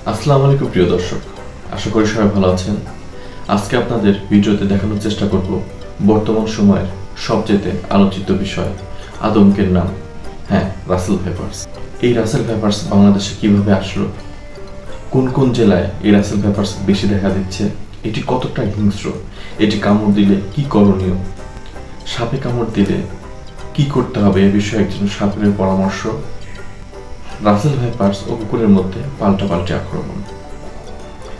আসসালামু আলাইকুম প্রিয় দর্শক, আশা করি সবাই ভালো আছেন। আজকে আপনাদের ভিডিওতে দেখানোর চেষ্টা করব বর্তমান সময়ের সবচেয়ে আলোচিত বিষয়, আতঙ্কের নাম, হ্যাঁ, রাসেল ভাইপারস। এই রাসেল ভাইপারস বাংলাদেশে কিভাবে আসলো, কোন কোন জেলায় এই রাসেল ভাইপারস বেশি দেখা দিচ্ছে, এটি কতটা হিংস্র, এটি কামড় দিলে কি করণীয়, সাপে কামড় দিলে কি করতে হবে এ বিষয়ে একজন সাপের পরামর্শ, রাসেল ভাইপারস ও কুকুরের মধ্যে পাল্টাপাল্টি আক্রমণ,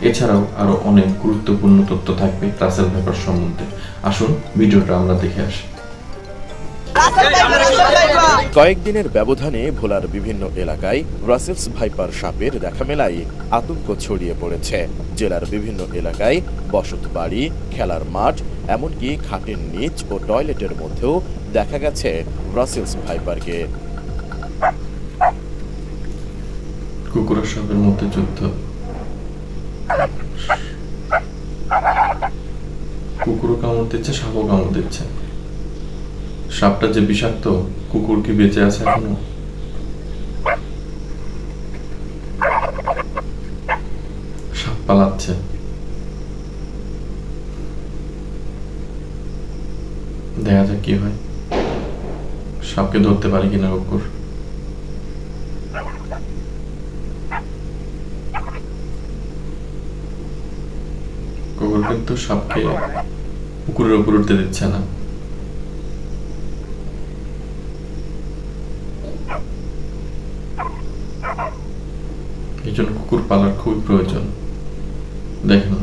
এছাড়াও আরো অনেক গুরুত্বপূর্ণ তথ্য থাকবে রাসেল ভাইপার সম্বন্ধে। আসুন ভিডিওটা আমরা দেখে আসি। কয়েকদিনের ব্যবধানে ভোলার বিভিন্ন এলাকায় রাসেলস ভাইপার সাপের দেখা মেলায় আতঙ্ক ছড়িয়ে পড়েছে। জেলার বিভিন্ন এলাকায় বসত বাড়ি, খেলার মাঠ, এমনকি খাটের নিচ ও টয়লেটের মধ্যেও দেখা গেছে রাসেলস ভাইপারকে। কুকুরের সাপের মধ্যে যুদ্ধ। কুকুরও কামড় দিচ্ছে, সাপও কামড় দিচ্ছে। সাপটা যে বিষাক্ত, কুকুর কি বেঁচে আছে এখনো? সাপ পালাচ্ছে। দেখা যাক কি হয়, সাপকে ধরতে পারে কিনা কুকুর। কুকুর কিন্তু সাপকে কুকুরের উপর উঠতে দিচ্ছে না। এই জন্য কুকুর পালার খুবই প্রয়োজন। দেখুন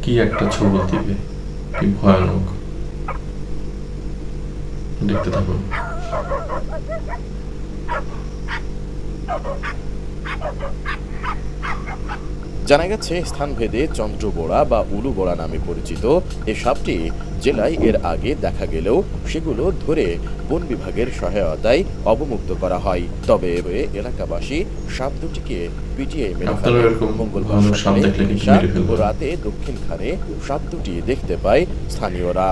কি একটা ছবল দিবে, কি ভয়ানক, দেখতে থাকুন। জানা গেছে স্থানভেদে চন্দ্রবোড়া বা উলুবোড়া নামে পরিচিত এ সাপটি জেলায় এর আগে দেখা গেলেও সেগুলো ধরে বন বিভাগের সহায়তায় অবমুক্ত করা হয়। তবে এলাকাবাসী সাপ দুটিকে পিটিয়ে মেরে ফেলে। মঙ্গলবার সকালে ও রাতে দক্ষিণ খানে সাপ দুটি দেখতে পায় স্থানীয়রা।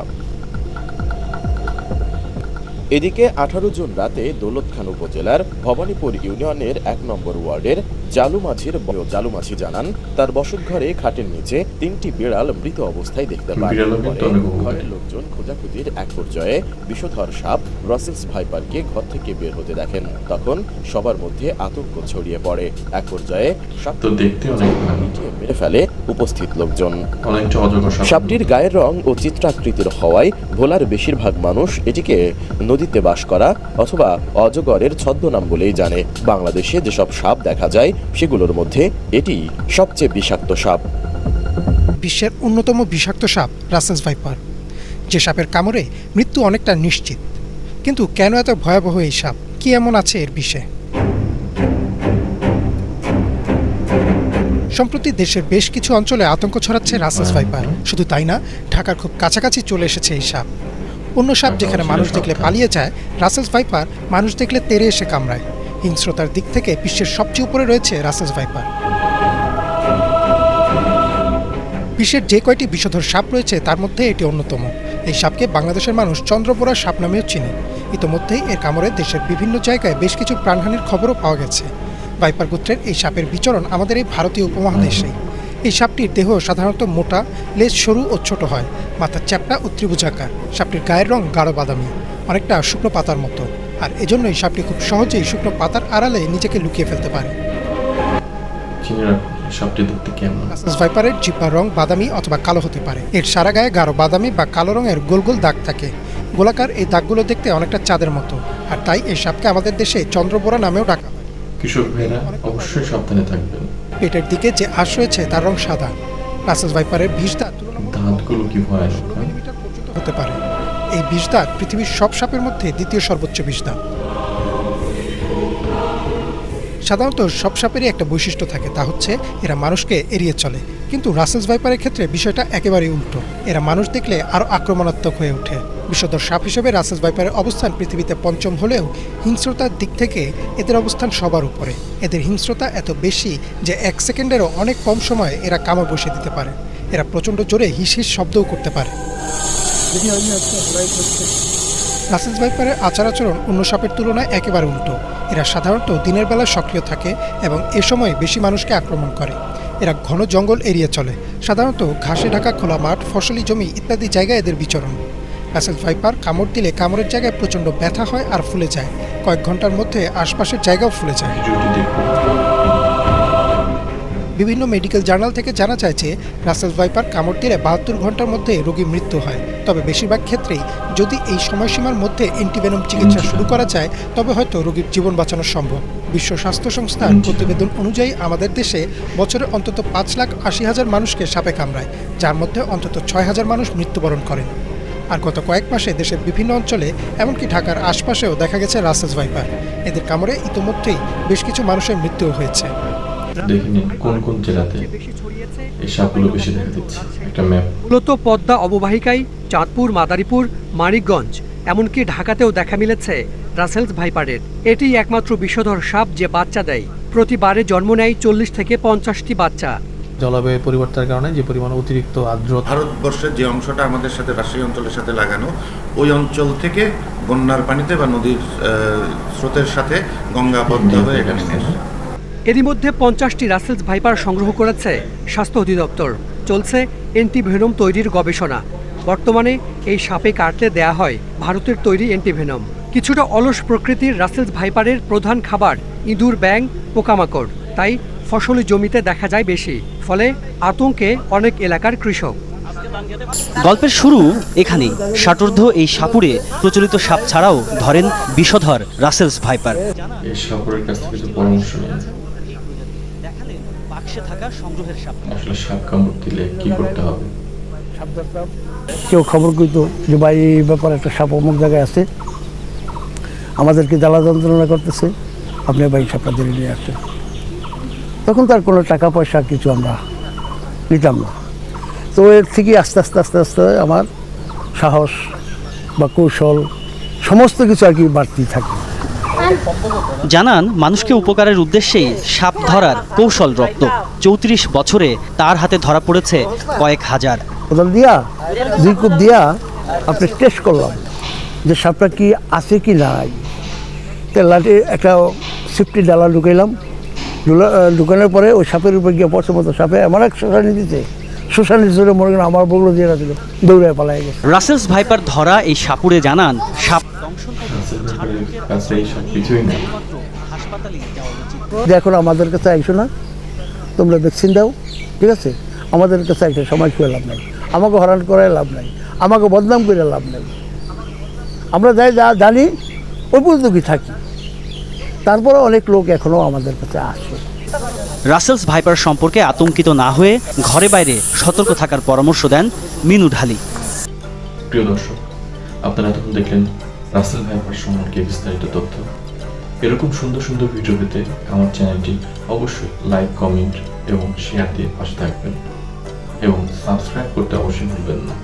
এদিকে 18 জুন রাতে দৌলতখান উপজেলার ভবানীপুর ইউনিয়নের 1 নম্বর ওয়ার্ডের জালুমাঝি জানান, তার বসতঘরে খাটের নিচে 3টি বিড়াল মৃত অবস্থায় দেখতে পায়। ঘরের লোকজন খোঁজাখুঁজির এক পর্যায়ে বিষধর সাপ রাসেলস ভাইপারকে ঘর থেকে বের হতে দেখেন। তখন সবার মধ্যে আতঙ্ক ছড়িয়ে পড়ে। এক পর্যায়ে মেরে ফেলে উপস্থিত লোকজন। সাপটির গায়ের রং ও চিত্রাকৃতির হওয়ায় ভোলার বেশিরভাগ মানুষ এটিকে নদীতে বাস করা অথবা অজগরের ছদ্মনাম বলেই জানে। বাংলাদেশে যেসব সাপ দেখা যায় সেগুলোর মধ্যে এটি সবচেয়ে বিষাক্ত সাপ। বিশ্বের অন্যতম বিষাক্ত সাপ রাসেলস ভাইপার, যে সাপের কামড়ে মৃত্যু অনেকটা নিশ্চিত। কিন্তু কেন এত ভয়াবহ এই সাপ? কি এমন আছে এর বিষে? সম্প্রতি দেশের বেশ কিছু অঞ্চলে আতঙ্ক ছড়াচ্ছে রাসেলস ভাইপার। শুধু তাই না, ঢাকার খুব কাছাকাছি চলে এসেছে এই সাপ। অন্য সাপ যেখানে মানুষ দেখলে পালিয়ে যায়, রাসেলস ভাইপার মানুষ দেখলে তেড়ে এসে কামড়ায়। হিংস্রতার দিক থেকে বিশ্বের সবচেয়ে উপরে রয়েছে রাসেলস ভাইপার। বিশ্বের যে কয়টি বিষধর সাপ রয়েছে তার মধ্যে এটি অন্যতম। এই সাপকে বাংলাদেশের মানুষ চন্দ্রবোড়া সাপ নামেও চিনে। ইতোমধ্যেই এর কামড়ে দেশের বিভিন্ন জায়গায় বেশ কিছু প্রাণহানির খবরও পাওয়া গেছে। ভাইপার গোত্রের এই সাপের বিচরণ আমাদের এই ভারতীয় উপমহাদেশেই। এই সাপটির দেহ সাধারণত মোটা, লেজ সরু ও ছোট হয়, মাথা চ্যাপ্টা ও ত্রিভুজাকার। সাপটির গায়ের রং গাঢ় বাদামি, অনেকটা শুকনো পাতার মতো, আর এজন্যই সাপটি খুব সহজেই শুকনো পাতার আড়ালে নিজেকে লুকিয়ে ফেলতে পারে। রাসেলস ভাইপারের জিহ্বার রং বাদামি অথবা কালো হতে পারে। এর সারা গায়ে গাঢ় বাদামি বা কালো রঙের গোল গোল দাগ থাকে। গোলাকার এই দাগগুলো দেখতে অনেকটা চাঁদের মতো, আর তাই এই সাপকে আমাদের দেশে চন্দ্রবোড়া নামেও ডাকা হয়। কৃষক ভাইরা অবশ্যই সাবধানে থাকবেন। পেটের দিকে যে আঁশ রয়েছে তার রং সাদা। রাসেলস ভাইপারের বিষ দাঁত দাঁতগুলো কি ভয়ানক পর্যন্ত হতে পারে। এই বিষ দাঁত পৃথিবীর সব সাপের মধ্যে দ্বিতীয় সর্বোচ্চ বিষ দাঁত। সাধারণত সব সাপেরই একটা বৈশিষ্ট্য থাকে, তা হচ্ছে এরা মানুষকে এড়িয়ে চলে। কিন্তু রাসেলস ভাইপারের ক্ষেত্রে বিষয়টা একেবারেই উল্টো। এরা মানুষ দেখলে আরও আক্রমণাত্মক হয়ে ওঠে। বিষধর সাপ হিসেবে রাসেলস ভাইপারের অবস্থান পৃথিবীতে 5ম হলেও হিংস্রতার দিক থেকে এদের অবস্থান সবার উপরে। এদের হিংস্রতা এত বেশি যে 1 সেকেন্ডেরও অনেক কম সময়ে এরা কামড় বসিয়ে দিতে পারে। এরা প্রচণ্ড জোরে হিস হিস শব্দও করতে পারে। রাসেলস ভাইপারের আচার আচরণ অন্য সাপের তুলনায় একেবারে উল্টো। এরা সাধারণত দিনের বেলা সক্রিয় থাকে এবং এ সময় বেশি মানুষকে আক্রমণ করে। এরা ঘন জঙ্গল এড়িয়ে চলে, সাধারণত ঘাসে ঢাকা খোলা মাঠ, ফসলি জমি ইত্যাদি জায়গায় এদের বিচরণ। রাসেলস ভাইপার কামড় দিলে কামড়ের জায়গায় প্রচণ্ড ব্যথা হয় আর ফুলে যায়। কয়েক ঘন্টার মধ্যে আশপাশের জায়গাও ফুলে যায়। ভিডিওটি দেখুন। বিভিন্ন মেডিকেল জার্নাল থেকে জানা যায় যে রাসেলস ভাইপার কামড় দিলে 72 ঘন্টার মধ্যে রোগীর মৃত্যু হয়। তবে বেশিরভাগ ক্ষেত্রেই যদি এই সময়সীমার মধ্যে অ্যান্টিভেনম চিকিৎসা শুরু করা যায় তবে হয়তো রোগীর জীবন বাঁচানো সম্ভব। বিশ্ব স্বাস্থ্য সংস্থার প্রতিবেদন অনুযায়ী আমাদের দেশে বছরে অন্তত 5,80,000 মানুষকে সাপে কামড়ায়, যার মধ্যে অন্তত 6,000 মানুষ মৃত্যুবরণ করেন। আর গত কয়েক মাসে দেশের বিভিন্ন অঞ্চলে এমনকি ঢাকার আশপাশেও দেখা গেছে রাসেলস ভাইপার। এদের কামড়ে ইতোমধ্যেই বেশ কিছু মানুষের মৃত্যু হয়েছে। দেখে নিন কোন কোন জেলাতে এই সাপগুলো বেশি দেখা দিচ্ছে। একটা ম্যাপ। মূলত পদ্মা অববাহিকায় চাঁদপুর, মাদারীপুর, মানিকগঞ্জ এমনকি ঢাকাতেও দেখা মিলেছে রাসেলস ভাইপারের। এটি একমাত্র বিষধর সাপ যে বাচ্চা দেয়। প্রতিবারে জন্ম নেয় 40 থেকে 50টি বাচ্চা। জলবায়ু পরিবর্তনের কারণে যে পরিমাণ অতিরিক্ত আর্দ্রতা, ভারতবর্ষের যে অংশটা আমাদের সাথে রাজশাহী অঞ্চলের সাথে লাগানো, ওই অঞ্চল থেকে বন্যার পানিতে বা নদীর স্রোতের সাথে গঙ্গাবদ্ধ হয়ে এখানে আসে। এরই মধ্যে 50টি রাসেলস ভাইপার সংগ্রহ করেছে স্বাস্থ্য অধিদপ্তর। চলছে অ্যান্টিভেনম তৈরির গবেষণা। বর্তমানে এই সাপে কাটলে দেয়া হয় ভারতের তৈরি অ্যান্টিভেনম। কিছুটা অলস প্রকৃতির রাসেলস ভাইপারের প্রধান খাবার ইঁদুর, ব্যাঙ, পোকামাকড়, তাই ফসলি জমিতে দেখা যায় বেশি। ফলে আতঙ্কে অনেক এলাকার কৃষক। গল্পের শুরু এখানেই। ষাটোর্ধ্ব এই সাপুড়ে প্রচলিত সাপ ছাড়াও ধরেন বিষধর রাসেলস ভাইপার। এই সাপের কাছ থেকে কিছু পরামর্শ নিন। আসলে সাপ কামড় দিলে কি করতে হবে? কেউ খবর কইতো যে ভাই এই ব্যাপারে একটা সাপ অমুক জায়গায় আছে, আমাদেরকে জ্বালা যন্ত্রণা করতেছে, আপনি ভাই সাপটা ধরে নিয়ে আসছেন। তখন তার কোনো টাকা পয়সা কিছু আমরা নিতাম না। তো এর থেকে আস্তে আস্তে আস্তে আস্তে আমার সাহস বা কৌশল সমস্ত কিছু আর কি বাড়তি থাকে। জানান মানুষকে উপকারের উদ্দেশ্যেই সাপ ধরার কৌশল রপ্ত। 34 বছরে তার হাতে ধরা পড়েছে কয়েক হাজার। কোদাল দিয়া 2 কূপ দিয়া আপনি টেস্ট করলাম যে সাপটা কি আছে কি নাই। লাঠি একটা সিফটি ডালা ঢুকাইলাম, ঢুকানোর পরে ওই সাপের উপর গিয়ে পড়ছে মতো সাপে আমার এক শোষানি দিতে, শোষানি ধরে মনে করেন আমার বগলো দিয়ে রাখছিল, দৌড়ে পালাই গেছে। রাসেলস ভাইপার ধরা এই সাপুড়ে জানান সাপ কাছে এই সব কিছুই নেই। যে এখন আমাদের কাছে আইসো না, তোমরা ভ্যাকসিন দাও, ঠিক আছে, আমাদের কাছে একটা সময় খুঁয়ে লাভ নাই, আমাকে হরান করে লাভ নাই, আমাকে বদনাম করে লাভ নাই। আমরা যাই যা জানি ওই পর্যন্ত কি থাকি। তারপরে অনেক লোক এখনো আমাদের কাছে আসে। রাসেলস ভাইপার সম্পর্কে আতঙ্কিত না হয়ে ঘরে বাইরে সতর্ক থাকার পরামর্শ দেন মিনু ঢালি। প্রিয় দর্শক, আপনারা এতক্ষণ দেখলেন রাসেল ভাইপার সম্পর্কে বিস্তারিত তথ্য। এরকম সুন্দর সুন্দর ভিডিও পেতে আমার চ্যানেলটি অবশ্যই লাইক, কমেন্ট এবং শেয়ার দিয়ে পাশে থাকবেন এবং সাবস্ক্রাইব করতে অবশ্যই ভুলবেন না।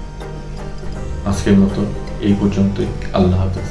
আজকের মতো এই পর্যন্তই। আল্লাহ হাফেজ।